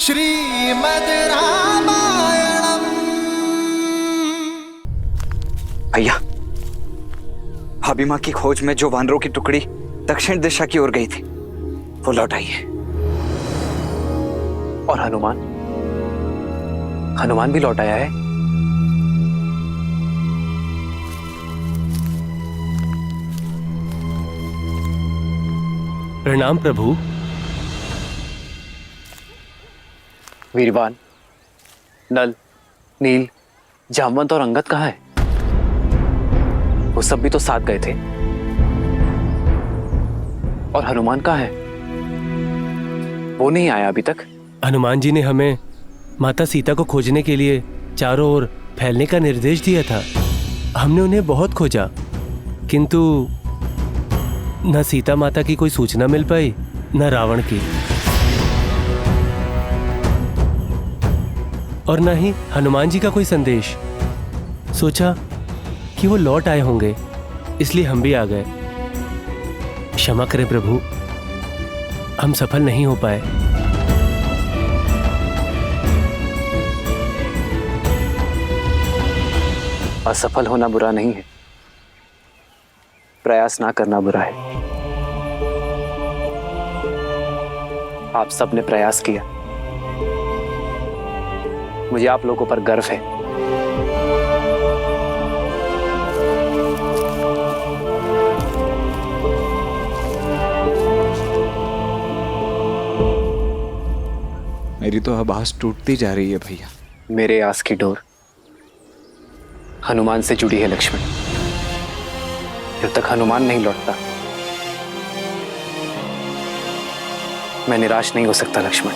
श्रीमद् रामायणम। भैया, भाभी माँ की खोज में जो वानरों की टुकड़ी दक्षिण दिशा की ओर गई थी वो लौट आई है। और हनुमान भी लौट आया है। प्रणाम प्रभु। वीरवान, नल, नील, जामवंत और अंगद कहाँ है? वो सब भी तो साथ गए थे। और हनुमान कहाँ है? वो नहीं आया अभी तक। हनुमान जी ने हमें माता सीता को खोजने के लिए चारों ओर फैलने का निर्देश दिया था। हमने उन्हें बहुत खोजा, किंतु न सीता माता की कोई सूचना मिल पाई, न रावण की, और न ही हनुमान जी का कोई संदेश। सोचा कि वो लौट आए होंगे, इसलिए हम भी आ गए। क्षमा करें प्रभु, हम सफल नहीं हो पाए। असफल होना बुरा नहीं है, प्रयास ना करना बुरा है। आप सबने प्रयास किया, मुझे आप लोगों पर गर्व है। मेरी तो अब आस टूटती जा रही है भैया। मेरे आस की डोर हनुमान से जुड़ी है लक्ष्मण। जब तक हनुमान नहीं लौटता मैं निराश नहीं हो सकता लक्ष्मण।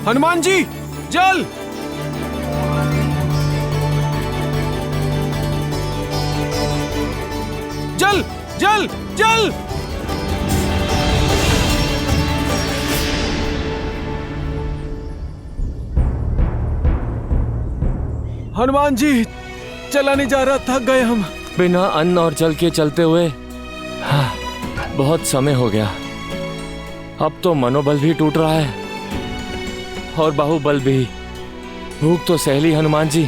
हनुमान जी, जल! जल! जल! जल! हनुमान जी, चला नहीं जा रहा, थक गए हम। बिना अन्न और जल के चलते हुए बहुत समय हो गया। अब तो मनोबल भी टूट रहा है और बाहुबल भी। भूख तो सह ली हनुमान जी,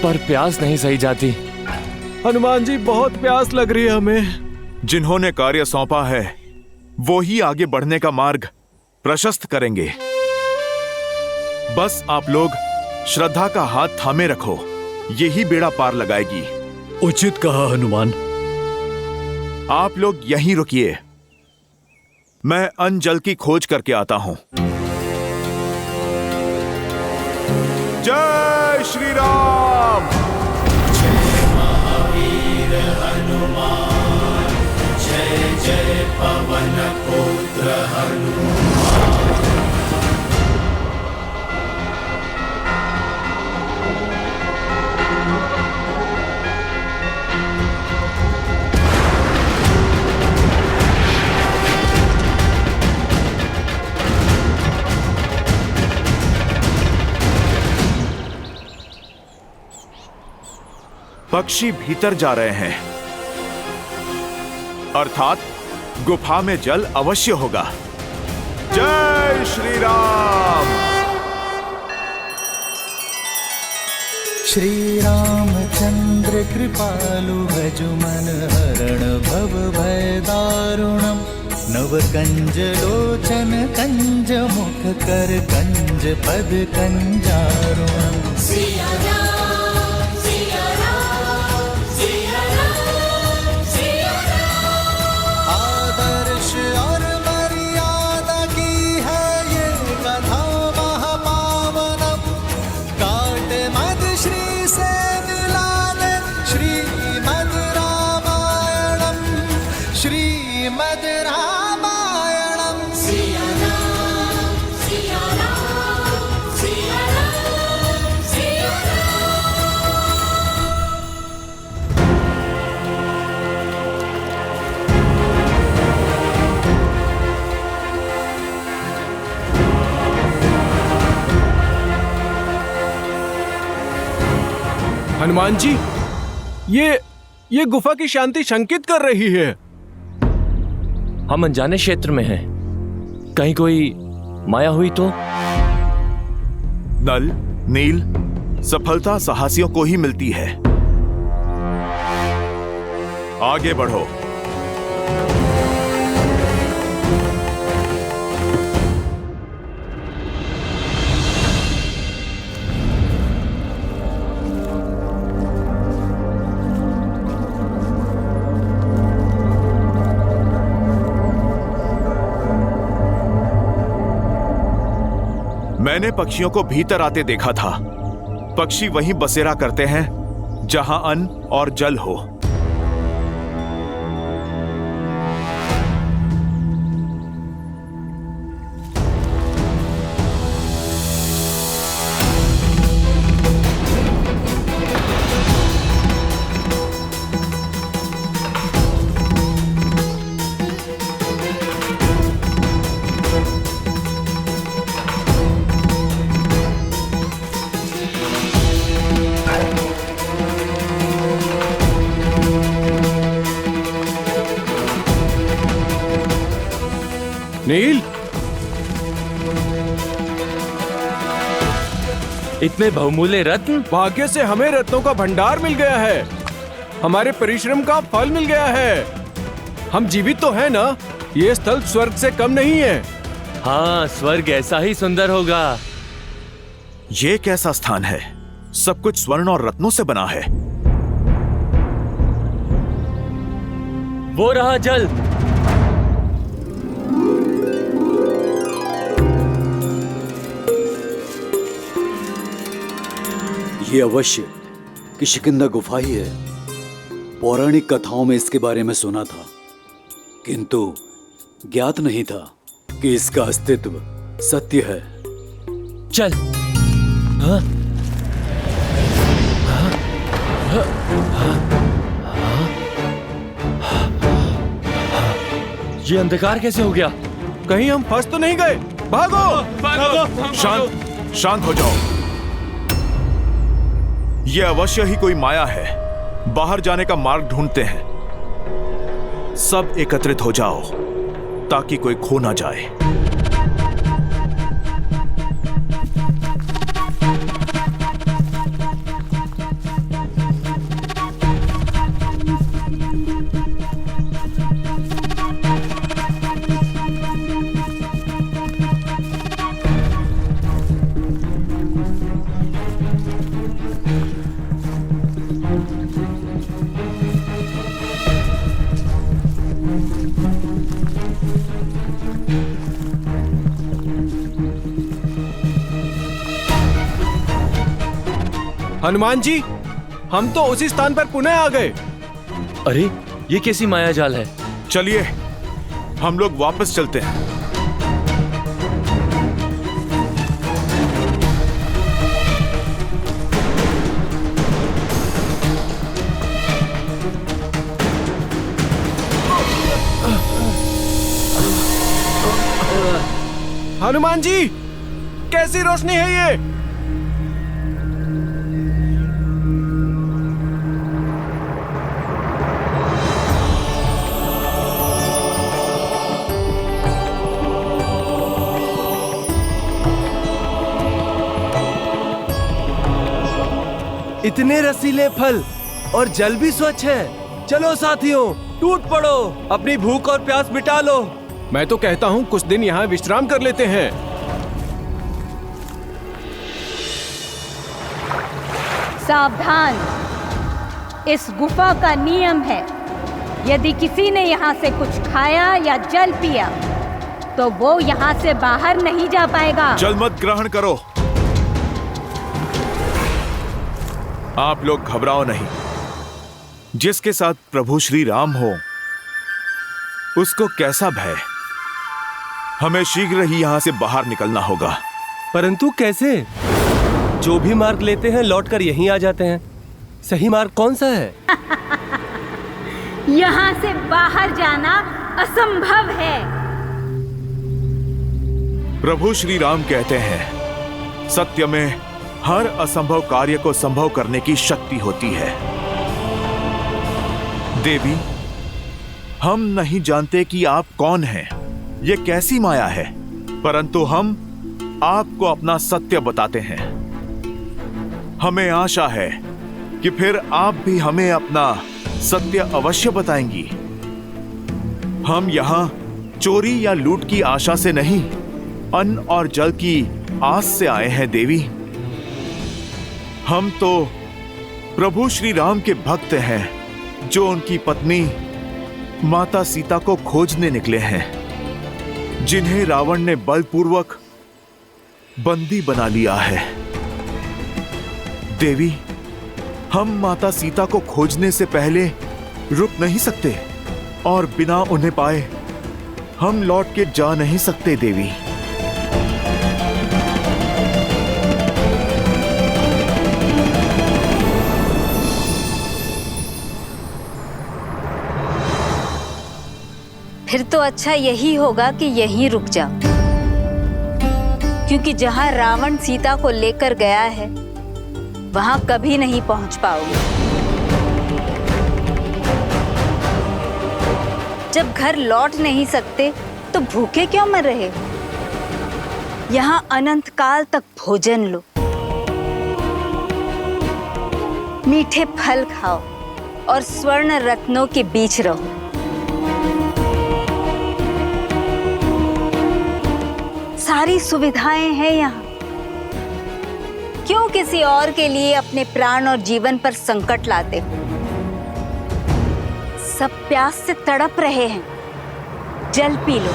पर प्यास नहीं सही जाती। हनुमान जी, बहुत प्यास लग रही है हमें। जिन्होंने कार्य सौंपा है वो ही आगे बढ़ने का मार्ग प्रशस्त करेंगे। बस आप लोग श्रद्धा का हाथ थामे रखो, यही बेड़ा पार लगाएगी। उचित कहा हनुमान। आप लोग यहीं रुकिए, मैं अन्न जल की खोज करके आता हूं। जय श्री राम। जय महावीर हनुमान, जय जय पवन पुत्र हनुमान। पक्षी भीतर जा रहे हैं, अर्थात गुफा में जल अवश्य होगा। जय श्री राम। श्री रामचंद्र कृपालु भजु मन हरण भव भय दारुणम। नव कंज लोचन कंज मुख कर कंज पद कंजारुणम। श्रीमद् रामायणम। सिया राम, सिया राम, सिया राम, सिया राम। हनुमान जी, ये गुफा की शांति शंकित कर रही है। हम अनजाने क्षेत्र में हैं, कहीं कोई माया हुई तो? नल, नील, सफलता साहसियों को ही मिलती है। आगे बढ़ो। मैंने पक्षियों को भीतर आते देखा था। पक्षी वहीं बसेरा करते हैं जहां अन्न और जल हो। नील, इतने बहुमूल्य रत्न? भाग्य से हमें रत्नों का भंडार मिल गया है। हमारे परिश्रम का फल मिल गया है। हम जीवित तो हैं ना? ये स्थल स्वर्ग से कम नहीं है। हाँ, स्वर्ग ऐसा ही सुंदर होगा। ये कैसा स्थान है? सब कुछ स्वर्ण और रत्नों से बना है। वो रहा जल। ये अवश्य किष्किंधा गुफा ही है। पौराणिक कथाओं में इसके बारे में सुना था, किंतु ज्ञात नहीं था कि इसका अस्तित्व सत्य है। चल। हाँ? ये अंधकार कैसे हो गया? कहीं हम फंस तो नहीं गए? भागो! शांत, शांत हो जाओ। यह अवश्य ही कोई माया है। बाहर जाने का मार्ग ढूंढते हैं। सब एकत्रित हो जाओ ताकि कोई खो ना जाए। हनुमान जी, हम तो उसी स्थान पर पुनः आ गए। अरे, ये कैसी माया जाल है? चलिए, हम लोग वापस चलते हैं। हनुमान जी, कैसी रोशनी है ये? इतने रसीले फल और जल भी स्वच्छ है। चलो साथियों, टूट पड़ो, अपनी भूख और प्यास मिटा लो। मैं तो कहता हूँ कुछ दिन यहाँ विश्राम कर लेते हैं। सावधान, इस गुफा का नियम है, यदि किसी ने यहाँ से कुछ खाया या जल पिया तो वो यहाँ से बाहर नहीं जा पाएगा। जल मत ग्रहण करो। आप लोग घबराओ नहीं। जिसके साथ प्रभु श्री राम हो उसको कैसा भय। हमें शीघ्र ही यहां से बाहर निकलना होगा। परंतु कैसे? जो भी मार्ग लेते हैं लौटकर यहीं आ जाते हैं। सही मार्ग कौन सा है? यहाँ से बाहर जाना असंभव है। प्रभु श्री राम कहते हैं, सत्य में हर असंभव कार्य को संभव करने की शक्ति होती है। देवी, हम नहीं जानते कि आप कौन हैं, ये कैसी माया है, परंतु हम आपको अपना सत्य बताते हैं। हमें आशा है कि फिर आप भी हमें अपना सत्य अवश्य बताएंगी। हम यहाँ चोरी या लूट की आशा से नहीं, अन्न और जल की आस से आए हैं देवी। हम तो प्रभु श्री राम के भक्त हैं, जो उनकी पत्नी माता सीता को खोजने निकले हैं, जिन्हें रावण ने बलपूर्वक बंदी बना लिया है। देवी, हम माता सीता को खोजने से पहले रुक नहीं सकते और बिना उन्हें पाए हम लौट के जा नहीं सकते देवी। फिर तो अच्छा यही होगा कि यहीं रुक जाओ, क्योंकि जहां रावण सीता को लेकर गया है वहां कभी नहीं पहुंच पाओगे। जब घर लौट नहीं सकते तो भूखे क्यों मर रहे? यहां अनंत काल तक भोजन लो, मीठे फल खाओ और स्वर्ण रत्नों के बीच रहो। सारी सुविधाएं हैं यहाँ। क्यों किसी और के लिए अपने प्राण और जीवन पर संकट लाते हो? सब प्यास से तड़प रहे हैं, जल पी लो।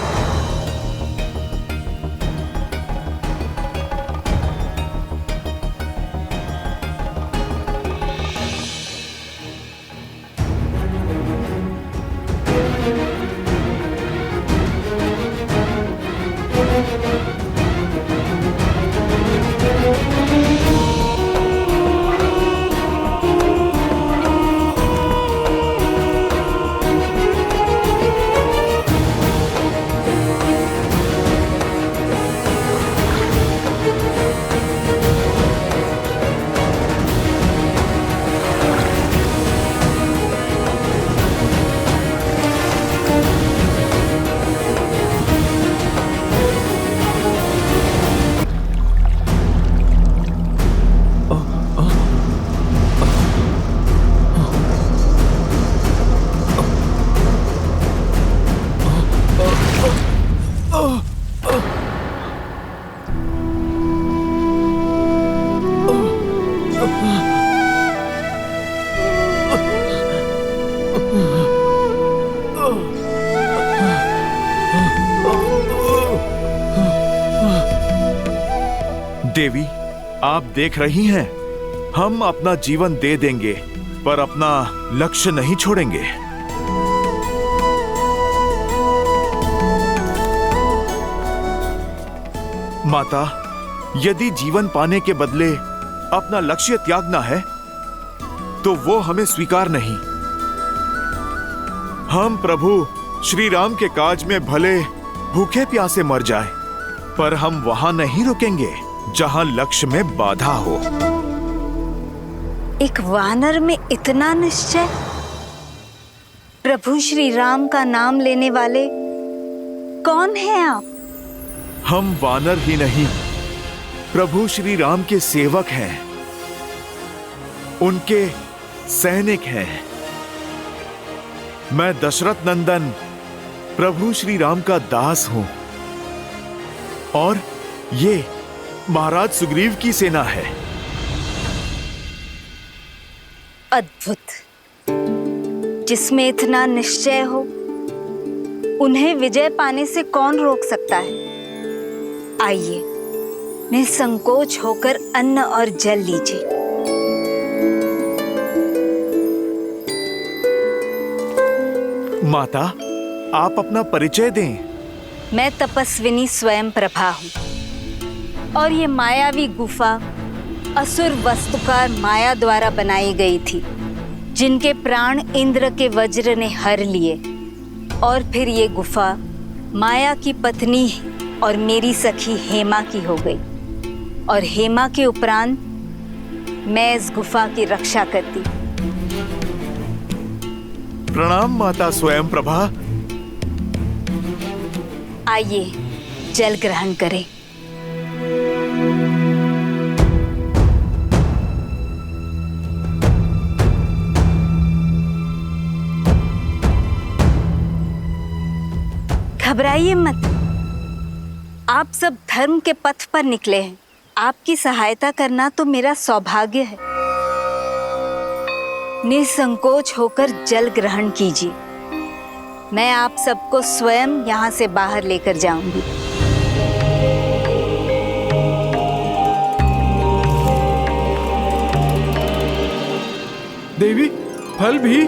देवी, आप देख रही हैं, हम अपना जीवन दे देंगे पर अपना लक्ष्य नहीं छोड़ेंगे। माता, यदि जीवन पाने के बदले अपना लक्ष्य त्यागना है तो वो हमें स्वीकार नहीं। हम प्रभु श्री राम के काज में भले भूखे प्यासे मर जाए, पर हम वहां नहीं रुकेंगे जहां लक्ष्य में बाधा हो। एक वानर में इतना निश्चय? प्रभु श्री राम का नाम लेने वाले कौन हैं आप? हम वानर ही नहीं, प्रभु श्री राम के सेवक हैं, उनके सैनिक हैं। मैं दशरथ नंदन प्रभु श्री राम का दास हूं और ये महाराज सुग्रीव की सेना है। अद्भुत। जिसमें इतना निश्चय हो, उन्हें विजय पाने से कौन रोक सकता है? आइए, निसंकोच होकर अन्न और जल लीजिए। माता, आप अपना परिचय दें। मैं तपस्विनी स्वयं प्रभा हूं और ये मायावी गुफा असुर वस्तुकार माया द्वारा बनाई गई थी, जिनके प्राण इंद्र के वज्र ने हर लिए। और फिर ये गुफा माया की पत्नी और मेरी सखी हेमा की हो गई, और हेमा के उपरांत मैं इस गुफा की रक्षा करती। प्रणाम माता स्वयं प्रभा। आइए जल ग्रहण करें। घबराइए मत, आप सब धर्म के पथ पर निकले हैं। आपकी सहायता करना तो मेरा सौभाग्य है। निसंकोच होकर जल ग्रहण कीजिए। मैं आप सबको स्वयं यहाँ से बाहर लेकर जाऊंगी। देवी, फल भी?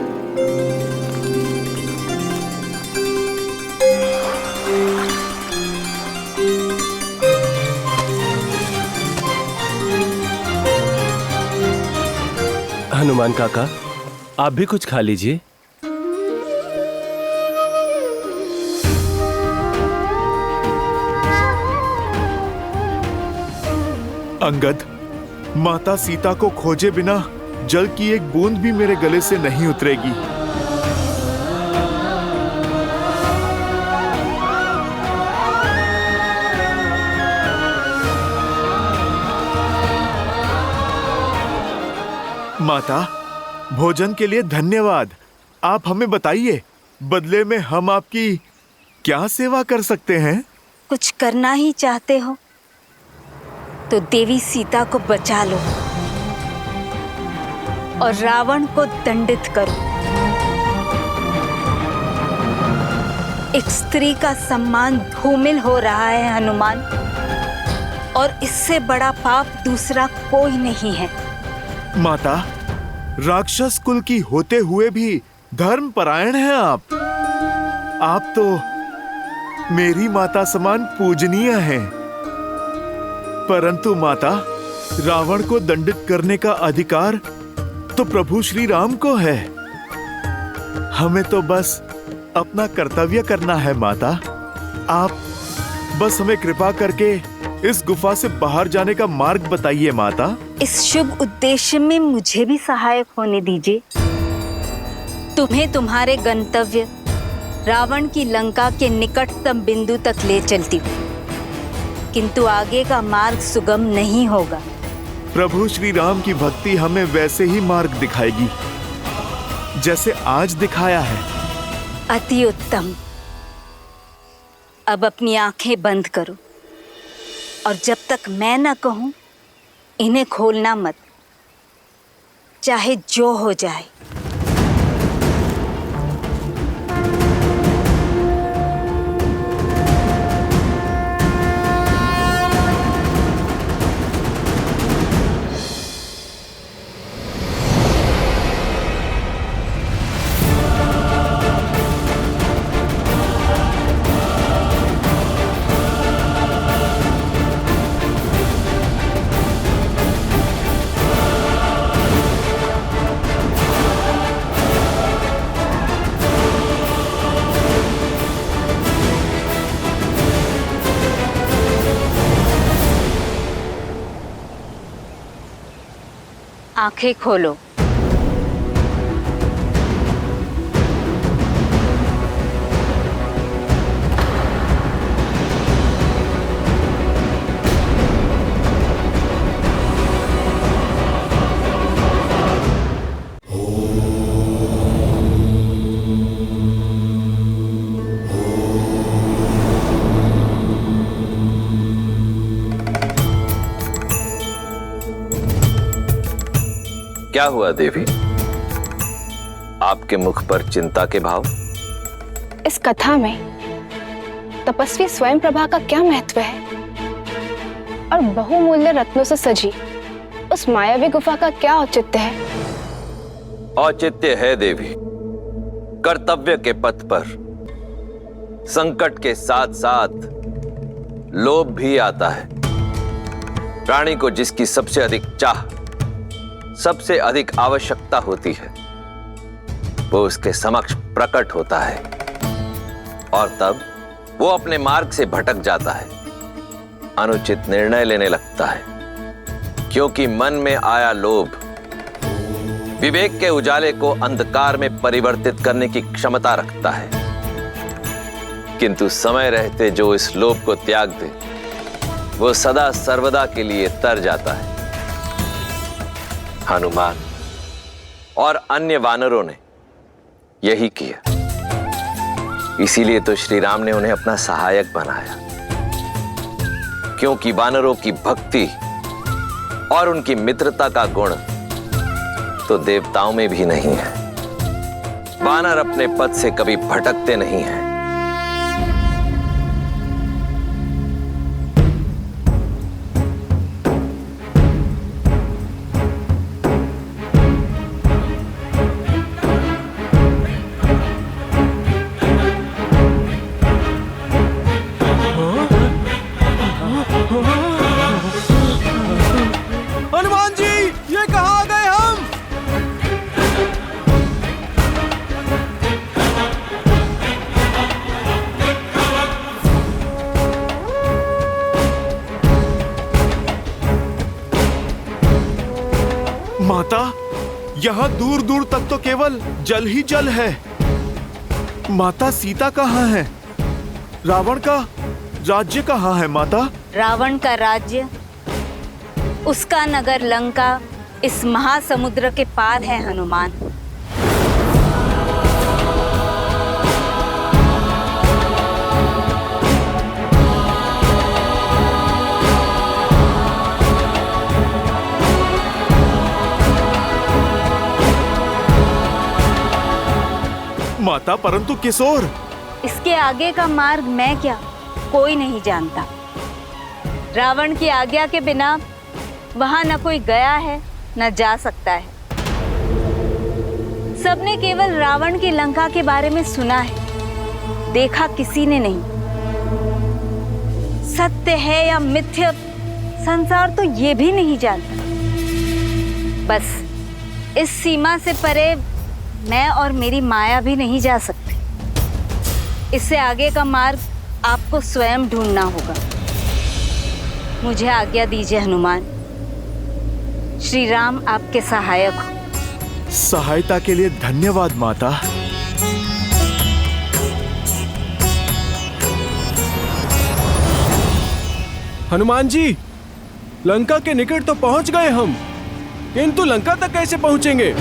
हनुमान काका, आप भी कुछ खा लीजिए। अंगद, माता सीता को खोजे बिना जल की एक बूंद भी मेरे गले से नहीं उतरेगी। माता, भोजन के लिए धन्यवाद। आप हमें बताइए, बदले में हम आपकी क्या सेवा कर सकते हैं? कुछ करना ही चाहते हो तो देवी सीता को बचा लो और रावण को दंडित करो। एक स्त्री का सम्मान धूमिल हो रहा है हनुमान, और इससे बड़ा पाप दूसरा कोई नहीं है। माता, राक्षस कुल की होते हुए भी धर्म परायण हैं आप। आप तो मेरी माता समान पूजनीय हैं। परंतु माता, रावण को दंडित करने का अधिकार तो प्रभु श्री राम को है। हमें तो बस अपना कर्तव्य करना है माता। आप बस हमें कृपा करके इस गुफा से बाहर जाने का मार्ग बताइए माता। इस शुभ उद्देश्य में मुझे भी सहायक होने दीजिए। तुम्हें तुम्हारे गंतव्य रावण की लंका के निकटतम बिंदु तक ले चलती हूँ, किंतु आगे का मार्ग सुगम नहीं होगा। प्रभु श्री राम की भक्ति हमें वैसे ही मार्ग दिखाएगी जैसे आज दिखाया है। अति उत्तम। अब अपनी आंखें बंद करो और जब तक मैं न कहूं इन्हें खोलना मत, चाहे जो हो जाए। आंखें खोलो। क्या हुआ देवी? आपके मुख पर चिंता के भाव? इस कथा में तपस्वी स्वयं प्रभा का क्या महत्व है और बहुमूल्य रत्नों से सजी उस मायावी गुफा का क्या औचित्य है? औचित्य है देवी, कर्तव्य के पथ पर संकट के साथ साथ लोभ भी आता है। प्राणी को जिसकी सबसे अधिक चाह, सबसे अधिक आवश्यकता होती है, वो उसके समक्ष प्रकट होता है और तब वो अपने मार्ग से भटक जाता है, अनुचित निर्णय लेने लगता है। क्योंकि मन में आया लोभ विवेक के उजाले को अंधकार में परिवर्तित करने की क्षमता रखता है, किंतु समय रहते जो इस लोभ को त्याग दे वो सदा सर्वदा के लिए तर जाता है। हनुमान और अन्य वानरों ने यही किया, इसीलिए तो श्री राम ने उन्हें अपना सहायक बनाया, क्योंकि वानरों की भक्ति और उनकी मित्रता का गुण तो देवताओं में भी नहीं है। वानर अपने पद से कभी भटकते नहीं हैं। हनुमान जी, ये कहाँ गए हम? माता, यहाँ दूर दूर तक तो केवल जल ही जल है। माता सीता कहाँ है? रावण का राज्य कहाँ है माता? रावण का राज्य, उसका नगर लंका इस महासमुद्र के पार है हनुमान। माता, परंतु किस ओर? इसके आगे का मार्ग मैं क्या, कोई नहीं जानता। रावण की आज्ञा के बिना वहां न कोई गया है न जा सकता है। सबने केवल रावण की लंका के बारे में सुना है, देखा किसी ने नहीं। सत्य है या मिथ्या, संसार तो ये भी नहीं जानता। बस इस सीमा से परे मैं और मेरी माया भी नहीं जा सकते। इससे आगे का मार्ग आपको स्वयं ढूंढना होगा। मुझे आज्ञा दीजिए हनुमान। श्री राम आपके सहायक हो। सहायता के लिए धन्यवाद माता। हनुमान जी, लंका के निकट तो पहुंच गए हम, किंतु लंका तक कैसे पहुंचेंगे?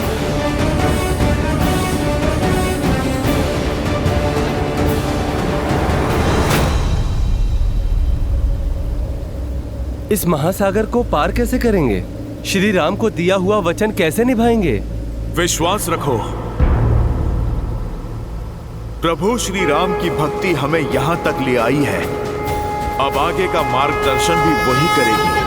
इस महासागर को पार कैसे करेंगे? श्री राम को दिया हुआ वचन कैसे निभाएंगे? विश्वास रखो, प्रभु श्री राम की भक्ति हमें यहाँ तक ले आई है। अब आगे का मार्गदर्शन भी वही करेगी।